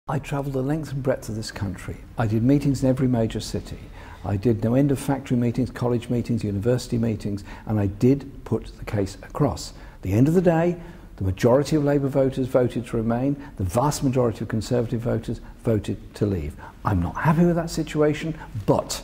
I travelled the length and breadth of this country. I did meetings in every major city. I did no end of factory meetings, college meetings, university meetings, and I did put the case across. At the end of the day, the majority of Labour voters voted to remain, the vast majority of Conservative voters voted to leave. I'm not happy with that situation, but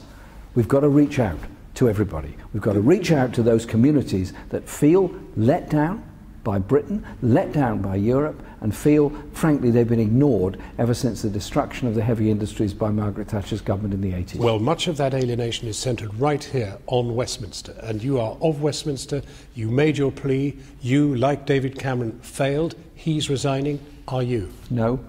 we've got to reach out to everybody. We've got to reach out to those communities that feel let down by Britain, let down by Europe, and feel, frankly, they've been ignored ever since the destruction of the heavy industries by Margaret Thatcher's government in the 80s. Well, much of that alienation is centred right here on Westminster, and you are of Westminster. You made your plea. You, like David Cameron, failed. He's resigning. Are you? No,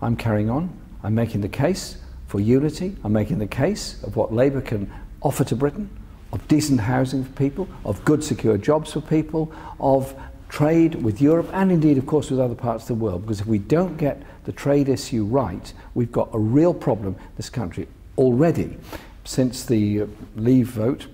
I'm carrying on. I'm making the case for unity. I'm making the case of what Labour can offer to Britain, of decent housing for people, of good secure jobs for people, of trade with Europe and indeed of course with other parts of the world, because if we don't get the trade issue right, we've got a real problem in this country. Already, since the Leave vote,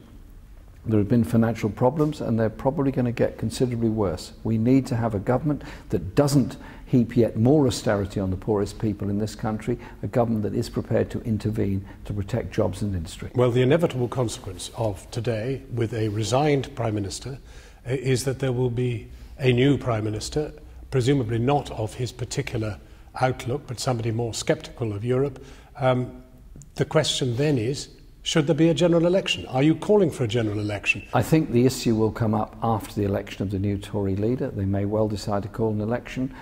there have been financial problems and they're probably going to get considerably worse. We need to have a government that doesn't heap yet more austerity on the poorest people in this country, a government that is prepared to intervene to protect jobs and industry. Well, the inevitable consequence of today, with a resigned Prime Minister, is that there will be a new Prime Minister, presumably not of his particular outlook, but somebody more sceptical of Europe. The question then is, should there be a general election? Are you calling for a general election? I think the issue will come up after the election of the new Tory leader. They may well decide to call an election.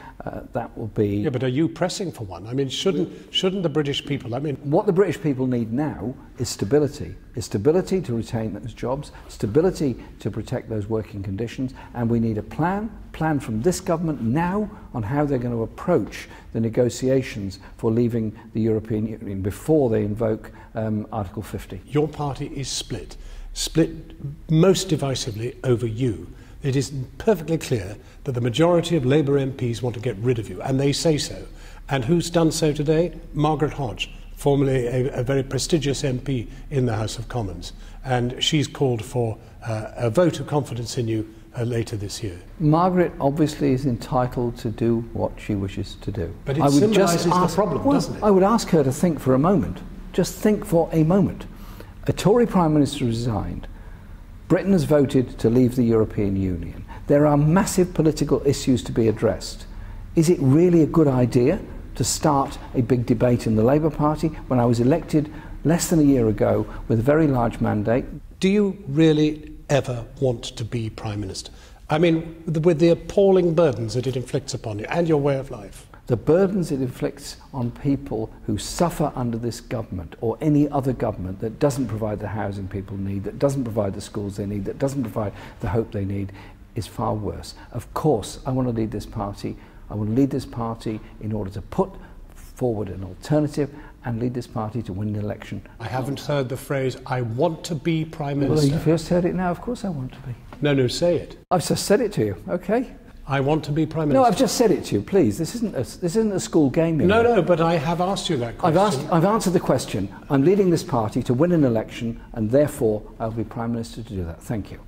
That will be... Yeah, but are you pressing for one? I mean, shouldn't the British people... What the British people need now is stability. Is stability to retain those jobs, stability to protect those working conditions, and we need a plan from this government now on how they're going to approach the negotiations for leaving the European Union before they invoke Article 50. Your party is split most divisively over you. It is perfectly clear that the majority of Labour MPs want to get rid of you, and they say so. And who's done so today? Margaret Hodge, formerly a very prestigious MP in the House of Commons, and she's called for a vote of confidence in you later this year. Margaret obviously is entitled to do what she wishes to do. But it symbolises the problem, doesn't it? I would ask her to think for a moment. Just think for a moment. A Tory Prime Minister resigned. Britain has voted to leave the European Union. There are massive political issues to be addressed. Is it really a good idea to start a big debate in the Labour Party when I was elected less than a year ago with a very large mandate? Do you really ever want to be Prime Minister? I mean, with the appalling burdens that it inflicts upon you and your way of life. The burdens it inflicts on people who suffer under this government or any other government that doesn't provide the housing people need, that doesn't provide the schools they need, that doesn't provide the hope they need, is far worse. Of course, I want to lead this party. I want to lead this party in order to put forward an alternative and lead this party to win the election. I haven't heard the phrase, I want to be Prime Minister. Well, you first heard it now. Of course I want to be. No, say it. I've just said it to you, okay? I want to be Prime Minister. No, I've just said it to you, please. This isn't a school game. No, but I have asked you that question. I've answered the question. I'm leading this party to win an election, and therefore I'll be Prime Minister to do that. Thank you.